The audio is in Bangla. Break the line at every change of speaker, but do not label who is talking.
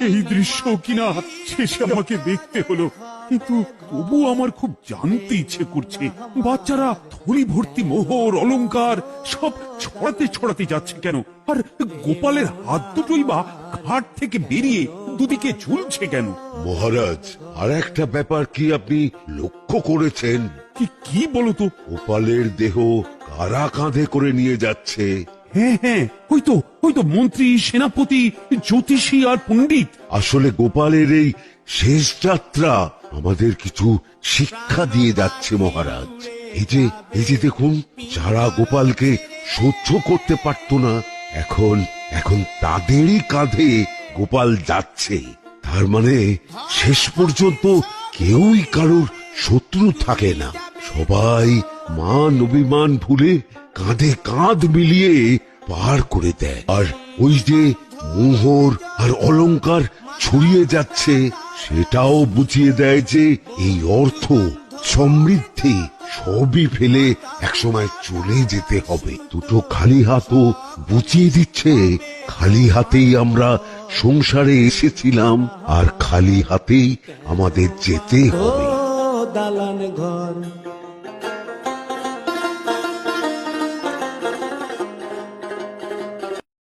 এই দৃশ্য কিনা শেষে আমাকে দেখতে হলো, কিন্তু তবু আমার খুব জানতে ইচ্ছে করছে বাচ্চারা থলি ভর্তি মোহর অলংকার সব ছড়াতে ছড়াতে যাচ্ছে কেন, আর গোপালের হাত দুটোই বা ঘাট থেকে বেরিয়ে দুদিকে ঝুলছে কেন?
মহারাজ, আর একটা ব্যাপার কি আপনি লক্ষ্য করেছেন?
কি কি বলতো?
গোপালের দেহ কারা কাঁধে করে নিয়ে যাচ্ছে?
হ্যাঁ হ্যাঁ, ওই তো মন্ত্রী, সেনাপতি, জ্যোতিষী আর পণ্ডিত।
আসলে গোপালের এই শেষ যাত্রা আমাদের কিছু শিক্ষা দিয়ে যাচ্ছে মহারাজ। এই যে দেখুন, যারা গোপালকে সহ্য করতে পারত না, এখন এখন তাদেরই কাঁধে গোপাল যাচ্ছে। তার মানে শেষ পর্যন্ত কেউই কারোর শত্রু থাকে না, সবাই মান অভিমান ভুলে কাঁধে কাঁধ মিলিয়ে পার করে দেয়। আর ওই যে মোহর আর অলংকার ছড়িয়ে যাচ্ছে, সেটাও বুঝিয়ে দেয় যে এই অর্থ, সমৃদ্ধি সবই ফেলে একসময় চলে যেতে হবে। দুটো খালি হাতও বুঝিয়ে দিচ্ছে খালি হাতেই আমরা সংসারে এসেছিলাম, আর খালি হাতেই আমাদের যেতে হবে।
দালান ঘর